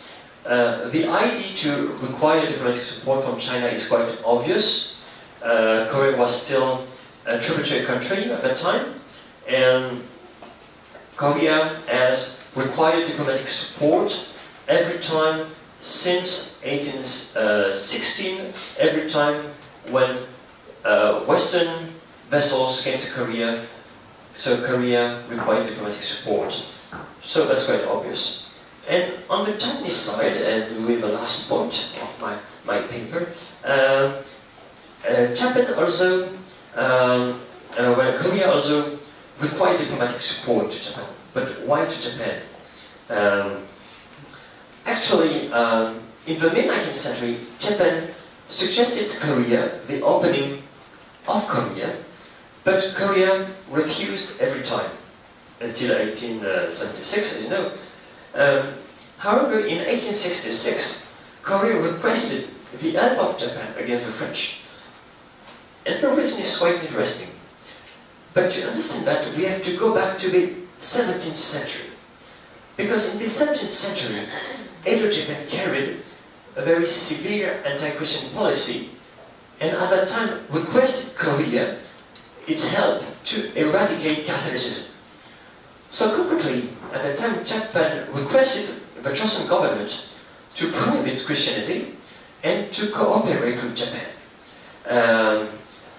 The idea to require diplomatic support from China is quite obvious. Korea was still a tributary country at that time, and Korea has required diplomatic support every time since 1816, every time when Western vessels came to Korea, so Korea required diplomatic support. So that's quite obvious. And on the Japanese side, and with the last point of my paper, Japan also, Korea also required diplomatic support to Japan. But why to Japan? Actually, in the mid-19th century, Japan suggested to Korea the opening of Korea, but Korea refused every time, until 1876, as you know. However, in 1866, Korea requested the help of Japan against the French. And the reason is quite interesting. But to understand that, we have to go back to the 17th century. Because in the 17th century, Edo Japan carried a very severe anti-Christian policy, and at that time requested Korea its help to eradicate Catholicism. So concretely, at that time, Japan requested the Chosŏn government to prohibit Christianity and to cooperate with Japan.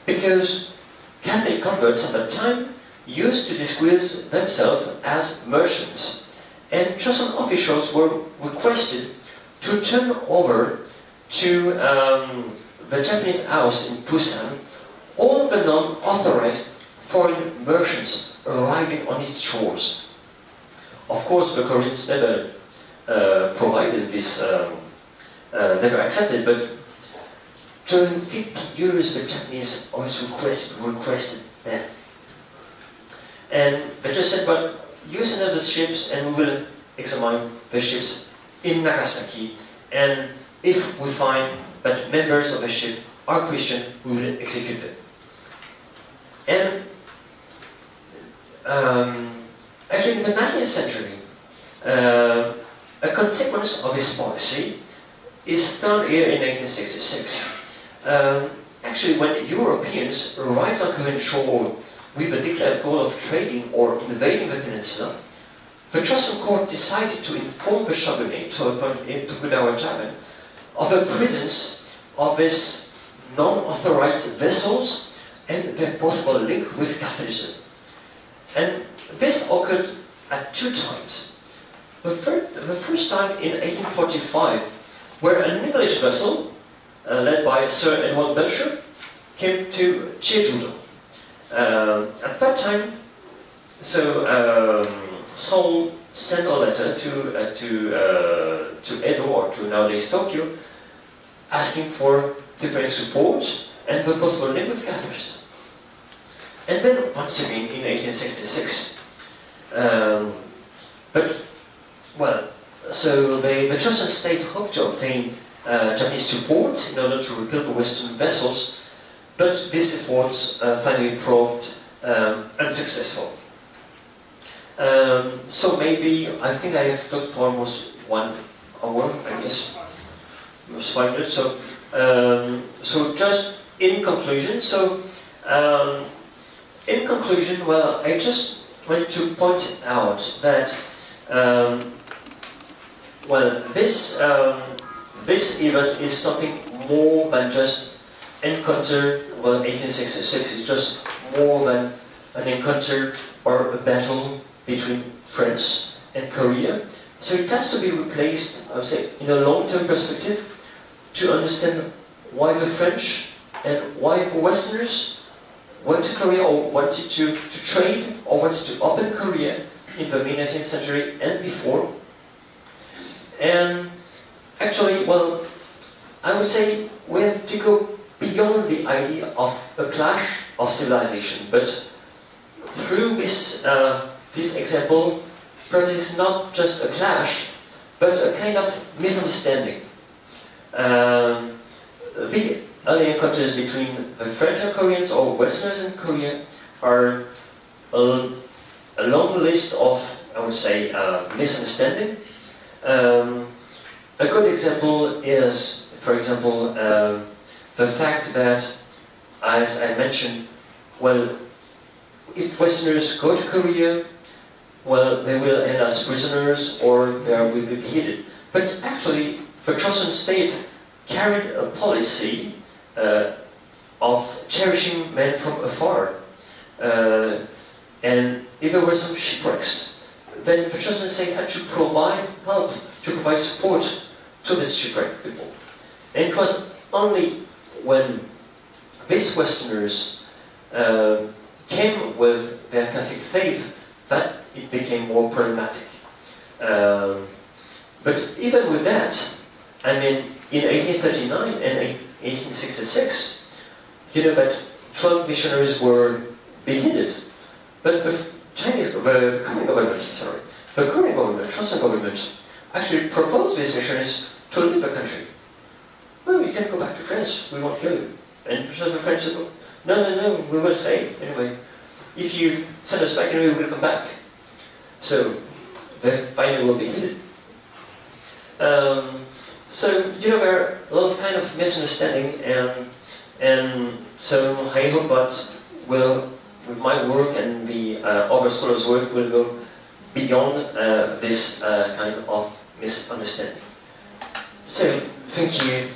Because Catholic converts at that time used to disguise themselves as merchants. And Chosŏn officials were requested to turn over to the Japanese house in Busan all the non-authorized foreign merchants arriving on its shores. Of course, the Koreans never provided this, never accepted, but during 50 years, the Japanese always requested that. And they just said, well, you send us the ships and we will examine the ships in Nagasaki, and if we find that members of the ship are Christian, we will execute them. And actually in the 19th century, a consequence of this policy is found here in 1866. actually, when Europeans arrived on Korean shore with a declared goal of trading or invading the peninsula, the Chosŏn court decided to inform the shogunate, Tokugawa Japan, of the presence of these non-authorized vessels and their possible link with Catholicism. And this occurred at 2 times. The first time in 1845, where an English vessel, led by Sir Edward Belcher, came to Jeju. At that time, so Seoul sent a letter to Edo, or to nowadays Tokyo, asking for diplomatic support and the possible link with Catholicism. And then once again in 1866, so the Chosŏn state hoped to obtain Japanese support in order to repel the Western vessels, but these efforts finally proved unsuccessful. So maybe, I think I have talked for almost 1 hour, I guess. It was 5 minutes. So just in conclusion, well, I just wanted to point out that this event is something more than just encounter. Well, 1866 is just more than an encounter or a battle between France and Korea. So it has to be replaced, I would say, in a long-term perspective to understand why the French and why the Westerners went to Korea or wanted to trade or wanted to open Korea in the mid-19th century and before. And actually, well, I would say we have to go beyond the idea of a clash of civilization, but through this example, perhaps it's not just a clash, but a kind of misunderstanding. The early encounters between the French and Koreans, or Westerners and Korea, are a long list of, I would say, misunderstanding. A good example is, for example, the fact that, as I mentioned, well, if Westerners go to Korea, well, they will end as prisoners or they will be beheaded. But actually, the Chosŏn state carried a policy of cherishing men from afar. And if there were some shipwrecks, then the Chosŏn state had to provide help, to provide support to these shipwrecked people. And it was only when these Westerners came with their Catholic faith that it became more problematic. But even with that, I mean, in 1839 and 1866, you know that 12 missionaries were beheaded. But the Korean government, Chosŏn government, actually proposed these missionaries to leave the country. Well, you can go back to France, we won't kill you. And the French said, no, we will stay anyway. If you send us back anyway, we'll come back. So, they finally will be heeded. So, you know, there are a lot of kind of misunderstanding, and so I hope that with my work and the other scholars' work, will go beyond this kind of misunderstanding. So, thank you.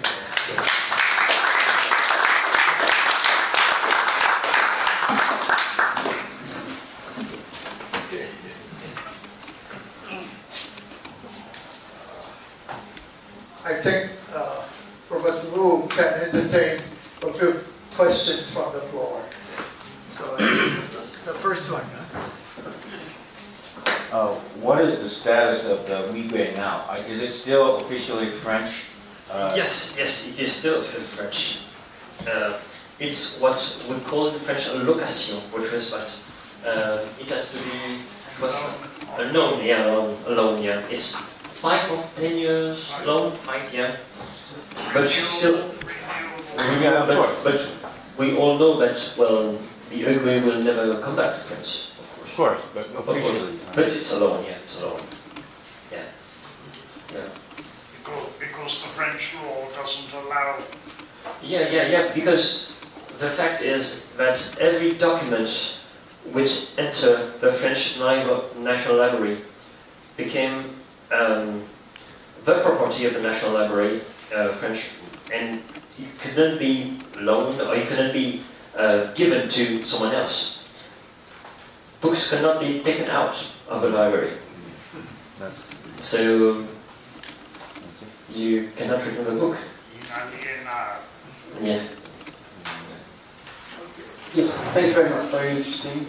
I think Professor Roux can entertain a few questions from the floor. So the first one. What is the status of the Uyghur now? Is it still officially French? Yes, it is still French. It's what we call in French a location, which is what it has to be, it was a loan, yeah. It's 5 or 10 years loan, 5 years. But still, but we all know that, well, the Uyghur will never come back to France, of course. But officially. But it's a loan, yeah, it's a loan. Yeah. Because the French law doesn't allow... Yeah, because the fact is that every document which entered the French National Library became the property of the National Library, French, and it couldn't be loaned or it couldn't be given to someone else. Books cannot be taken out of the library. So you cannot return the book. Yeah. Yes, thank you very much, very interesting.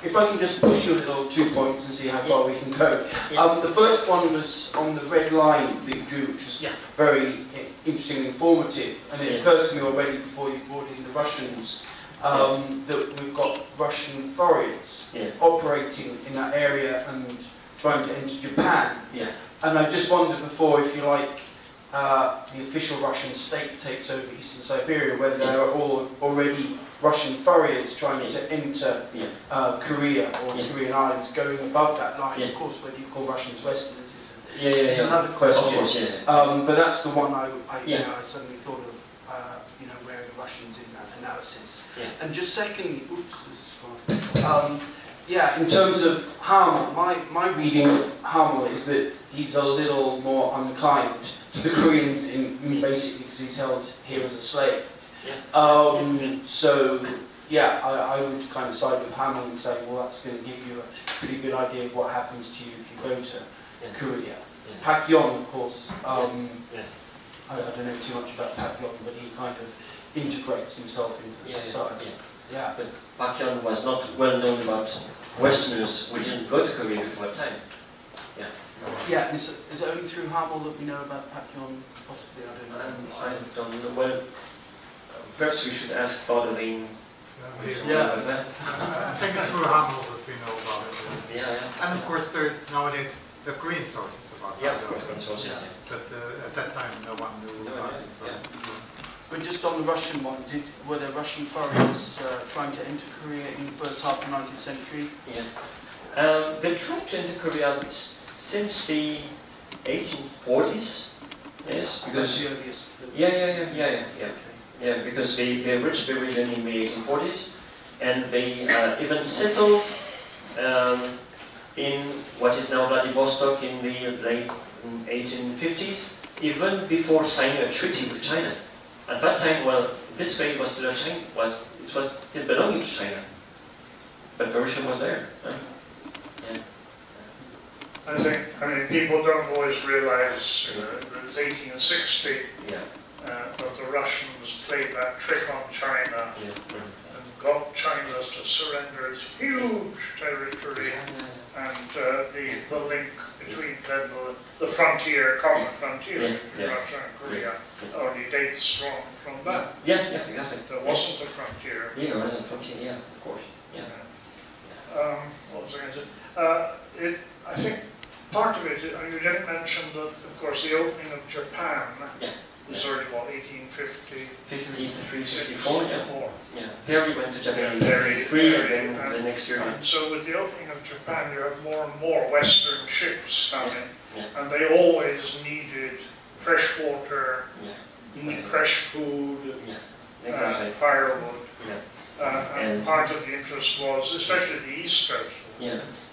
If I can just push you a little 2 points and see how far we can go. The first one was on the red line that you drew, which was very interesting and informative, and it occurred to me already before you brought in the Russians that we've got Russian foreigners operating in that area and trying to enter Japan. And I just wondered before, if you like, the official Russian state takes over Eastern Siberia, whether there are already Russian foreigners trying to enter Korea or the Korean islands going above that line. Of course, whether you call Russians Westerners is another question. Of course, but that's the one I suddenly thought of, where the Russians in that analysis. And just secondly, in terms of Hamel, my reading of Hamel is that he's a little more unkind to the Koreans, basically because he's held here as a slave. I would kind of side with Hamel and say, well, that's going to give you a pretty good idea of what happens to you if you go to Korea. Pyōngin, of course, I don't know too much about Pyōngin, but he kind of integrates himself into the society. But Pyōngin was not well known about Westerners who didn't go to Korea before that time. Is it only through Hamel that we know about Pyōngin? Possibly, I don't know. I don't know. Well, perhaps we should ask Baudelin. I think it's through Hamel that we know about it. And of course, nowadays the Korean sources about it. Of course, Korean sources. But at that time, no one knew about it. But just on the Russian one, were there Russian foreigners trying to enter Korea in the first half of the 19th century? They tried to enter Korea since the 1840s. Yes, because because they reached the region in the 1840s, and they even settled in what is now Vladivostok in the late 1850s, even before signing a treaty with China. At that time, well, this bay was still still belonging to China, but the Russian was there. I think people don't always realize it was 1860 that the Russians played that trick on China and got China to surrender its huge territory, and the link between the frontier, common frontier between Russia and Korea only dates from that. Exactly. There wasn't a frontier. There wasn't a frontier, of course. What was I going to say? I think part of it, you didn't mention that, of course, the opening of Japan was already, 1850? 53, 54, Perry went to Japan in 1853, and then the next year. And so with the opening of Japan, you have more and more Western ships coming, and they always needed fresh water, fresh food, firewood. And part of the interest was, especially the East Coast.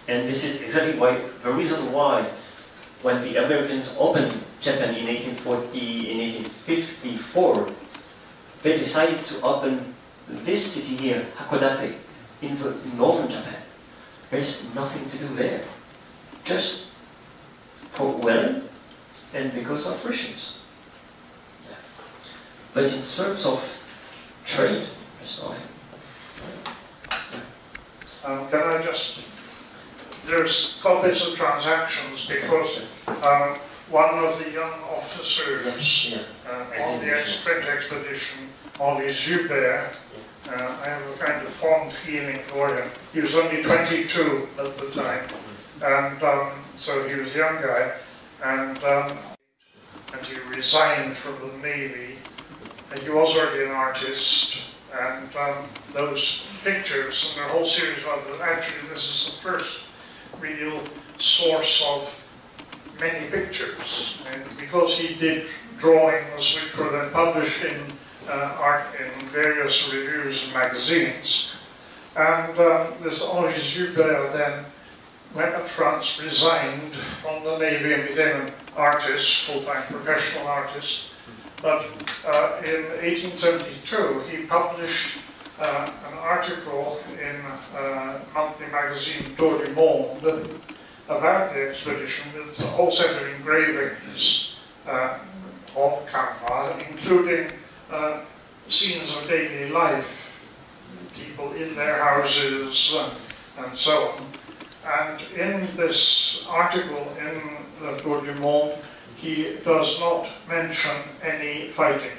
And this is exactly why, the reason why, when the Americans opened Japan in 1840, in 1854, they decided to open this city here, Hakodate, in the northern Japan. There's nothing to do there, just for well and because of Russians. But in terms of trade, there's nothing. Can I just... There's copies of transactions because one of the young officers on the French expedition, Henri de Bellonnet, I have a kind of fond feeling for him. He was only 22 at the time, and so he was a young guy, and he resigned from the Navy, and he was already an artist, and those pictures and their whole series of them, actually this is the first real source of many pictures, and because he did drawings which were then published in in various reviews and magazines. And this Henri de Bellonnet then went to France, resigned from the Navy and became an artist, full-time professional artist. But in 1872 he published an article in a monthly magazine, Tour du Monde, about the expedition with a whole set of engravings of camera, including scenes of daily life, people in their houses and so on. And in this article in the Tour du Monde, he does not mention any fighting,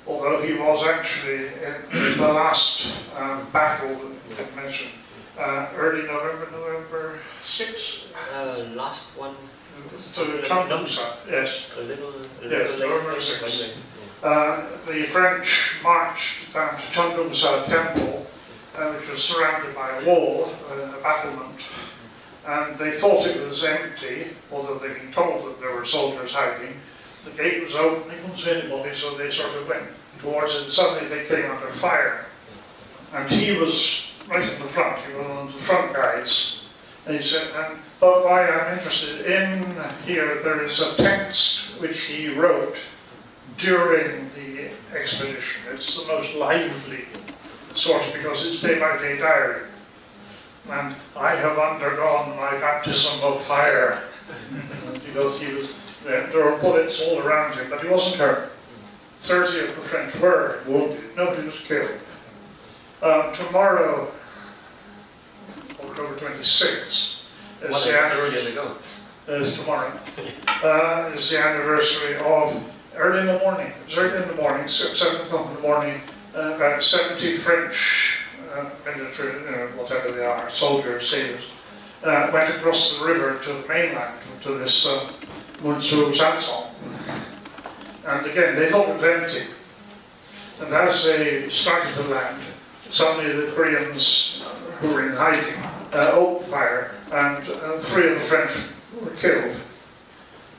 although he was actually in the last battle that he mentioned, early November 6? Last one. So Chosŭn, yes. Yes, November 6. The French marched down to Chosŭn temple, which was surrounded by a wall, a battlement, and they thought it was empty, although they'd been told that there were soldiers hiding. The gate was open, they couldn't see anybody, so they sort of went towards it, and suddenly they came under fire. And he was right in the front, he was one of the front guys. And he said, but why I'm interested in here, there is a text which he wrote during the expedition. It's the most lively sort, because it's day-by-day diary. And I have undergone my baptism of fire. Because he was, there were bullets all around him, but he wasn't hurt. 30 of the French were wounded, nobody was killed. Tomorrow, October 26th, is the anniversary. Tomorrow is the anniversary of early in the morning. It was early in the morning, 7 o'clock in the morning. About 70 French military, whatever they are, soldiers, sailors, went across the river to the mainland, to this Chosōn. And again, they thought it was empty. And as they started to land, suddenly the Koreans who were in hiding opened fire, and 3 of the French were killed.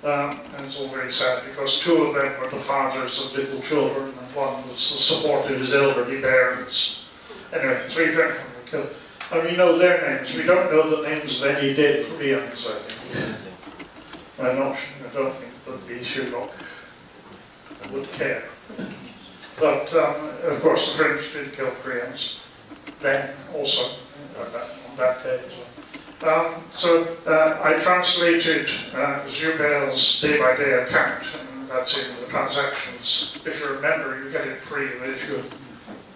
And it's all very sad, because 2 of them were the fathers of little children, and 1 was the support of his elderly parents. Anyway, 3 Frenchmen were killed. And we know their names. We don't know the names of any dead Koreans, I think. I don't think that the Shillok would care. But, of course, the French did kill Koreans then also, on that day as well. So I translated Joubel's day-by-day account, and that's in the transactions. If you remember, you get it free, but if you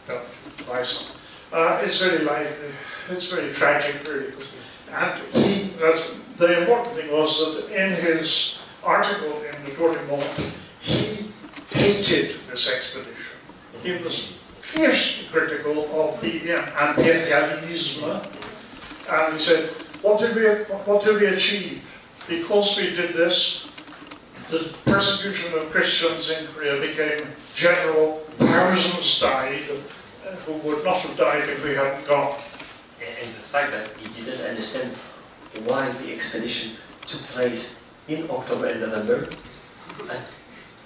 don't buy some. It's very lively, it's very tragic, really. And the important thing was that in his article in the Tour du Monde, he hated this expedition. He was fiercely critical of the imperialism, and he said, what did we achieve? Because we did this, the persecution of Christians in Korea became general. Thousands died who would not have died if we hadn't gone. And the fact that he didn't understand why the expedition took place in October and November,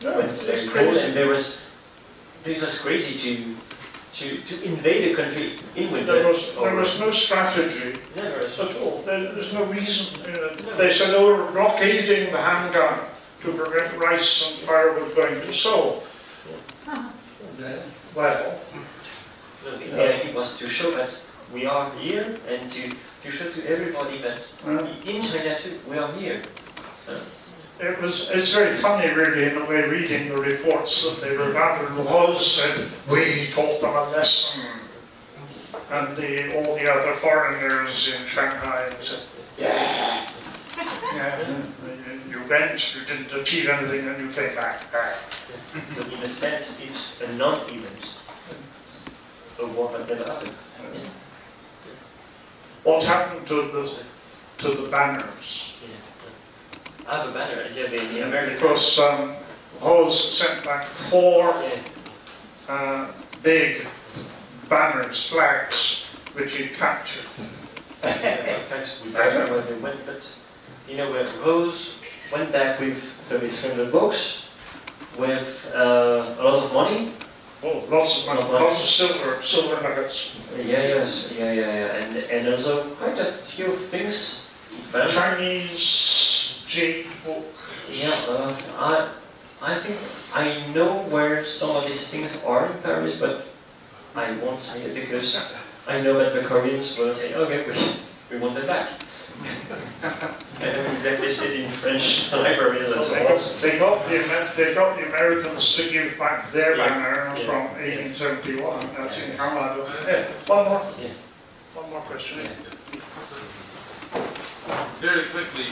when it's very cold, and it was crazy to invade a country in winter. There was no strategy at all. There's no reason. They said, oh, we're blockading the handgun to prevent rice and firewood going to Seoul. Well, the idea was to show that we are here, and to show to everybody that in China too, we are here. It's very funny, really, in a way, reading the reports that they were about. Roux said, we taught them a lesson. And all the other foreigners in Shanghai said, yeah. You went, you didn't achieve anything, and you came back. So in a sense, it's a non-event. A war that never happened. What happened to the banners? The banner, the American. Because Roux sent back 4 big banners, flags, which he captured. We don't know where they went, but you know, when Roux went back with 300 books, with a lot of money. Oh, lots of money, lots of silver nuggets. And also quite a few things. Chinese jade book. I think I know where some of these things are in Paris, but I won't say it because I know that the Koreans will say, okay, we want them back. And they're listed in French libraries as well. They got the Americans to give back their banner from 1871. That's in Canada. One more question. Very quickly,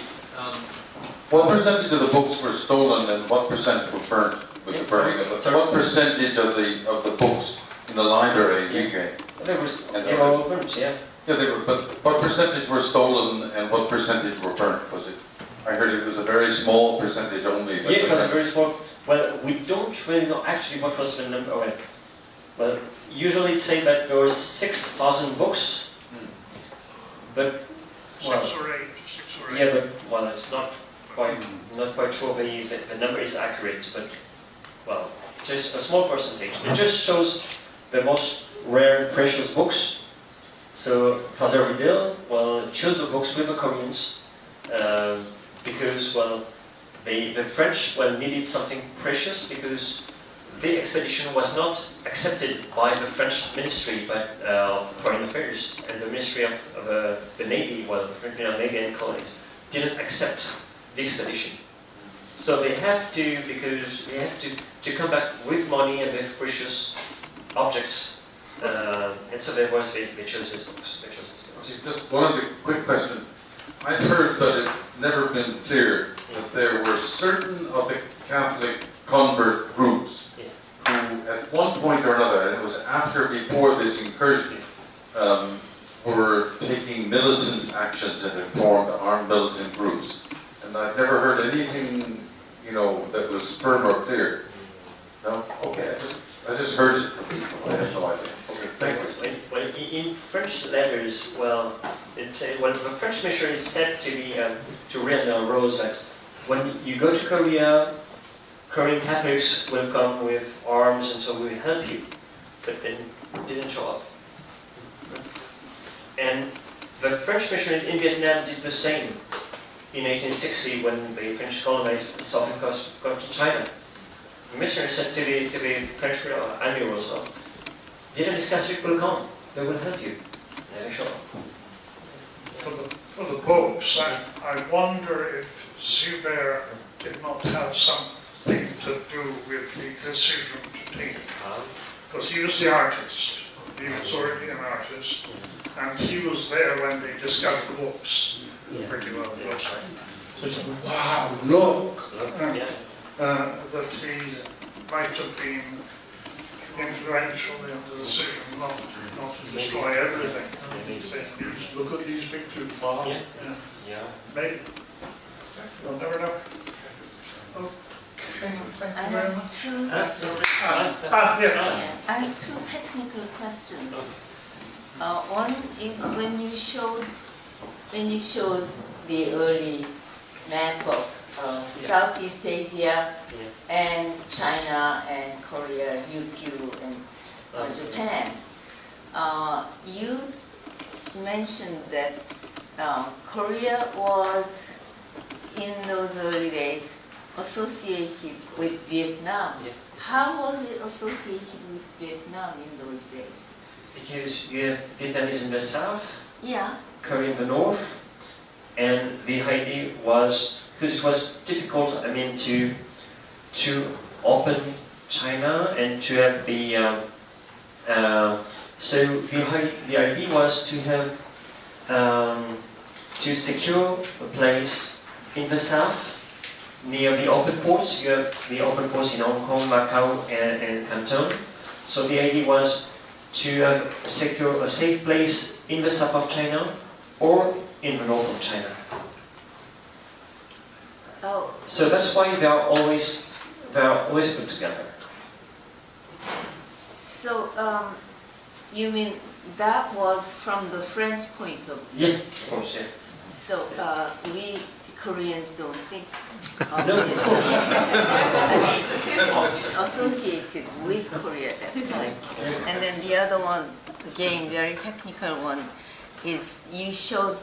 what percentage of the books were stolen and what percentage were burnt with the burning of it? What percentage of the books in the library you gained? They were all burnt, yeah. Yeah, they were, but what percentage were stolen and what percentage were burnt? Was it? I heard it was a very small percentage only. Yeah, it was a very small. Well, we don't really know actually what was the number. Well, usually it's said that there were 6,000 books, but well, 6 or 8. Yeah, but well, it's not quite sure the number is accurate. But well, just a small percentage. It just shows the most rare and precious books. So Father Riddle, well, chose the books with the Koreans because, well, the French, well, needed something precious because the expedition was not accepted by the French Ministry of Foreign Affairs and the Ministry of the Navy, well, the French Navy and colonies, didn't accept the expedition. So they have to, because they have to come back with money and with precious objects. And so they chose these books. Just one other quick question. I've heard that it's never been clear that there were certain of the Catholic convert groups who, at one point or another, and it was after before this incursion, were taking militant actions and had formed armed militant groups. And I've never heard anything, that was firm or clear. No? Okay, I just heard it from people. I have no idea. Okay, thank you. Well, in French letters, well, it's the French missionary is said to be to Randall Rose that when you go to Korea, Korean Catholics will come with arms and so we will help you, but then didn't show up. And the French missionaries in Vietnam did the same in 1860 when the French colonized the southern coast of China. The missionary said to the French admirals, Vietnamese Catholics will come, they will help you. Never show up. For the popes, I wonder if Zuber did not have something to do with the decision to take it. Because he was the artist. He was already an artist. And he was there when they discovered the books. Pretty well. So wow, look! That he might have been influential in the decision not to destroy everything. Look at these pictures, Bob. Maybe. You'll never know. Oh, thank you very much. I have two technical questions. One is when you showed the early map of Southeast Asia and China and Korea, Ryukyu and Japan. You mentioned that Korea was, in those early days, associated with Vietnam. How was it associated with Vietnam in those days? Because you have Vietnamese in the south, Korea in the north, and the idea was, because it was difficult, to open China and to have the, so the idea was to have, to secure a place in the south, near the open ports. You have the open ports in Hong Kong, Macau, and Canton. So the idea was to secure a safe place in the south of China or in the north of China. So that's why they are always put together. So you mean that was from the French point of view? Yeah, of course, yeah. So Koreans don't think No, of it. I mean, associated with Korea at that time. And then the other one, again, very technical one, is you showed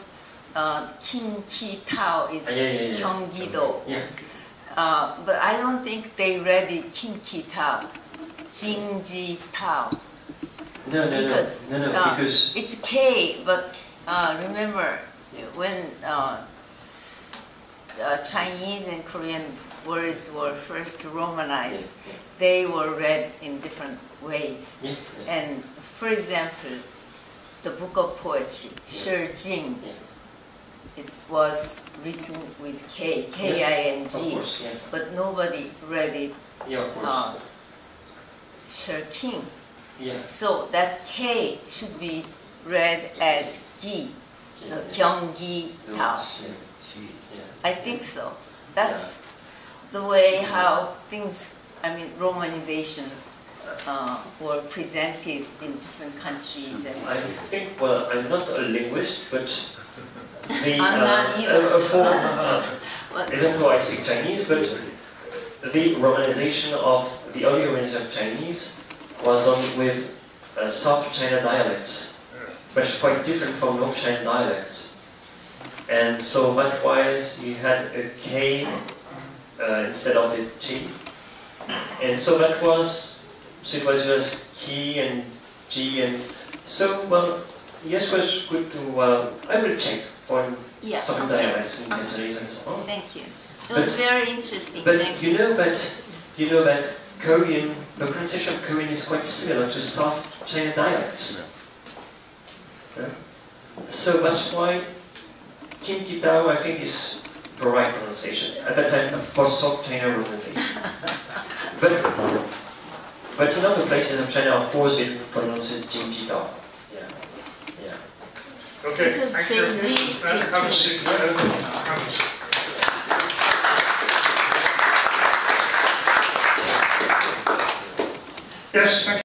King Ki Tao is Gyeonggi-do. Yeah. But I don't think they read it King Ki Tao, Jingji Tao. No, Because because it's K, but remember when Chinese and Korean words were first romanized, they were read in different ways. And for example, the book of poetry, Shijing, it was written with K, K-I-N-G, but nobody read it Shijing. So that K should be read as Gi, so Gyeonggi-tao. I think so. That's the way how things, I mean, romanization were presented in different countries. And I think, well, I'm not a linguist, but the I'm not either. even though I speak Chinese, but the romanization of the early romanization of Chinese was done with South China dialects, which is quite different from North China dialects. And so that was, you had a K instead of a G. And so that was, so it was just Ki and G, and so, well, yes, it was good to, I will check for some dialects in Cantonese and so on. Thank you. It was very interesting. But you know that Korean, the pronunciation of Korean is quite similar to South China dialects. So that's why Kim Ki-tao, I think, is the right pronunciation at that time for South China pronunciation. but in other places of China, of course, it pronounces Jing Ji-tao. Okay, Because thank you. Beijing- Have a seat. Have a seat. Yes, thank you.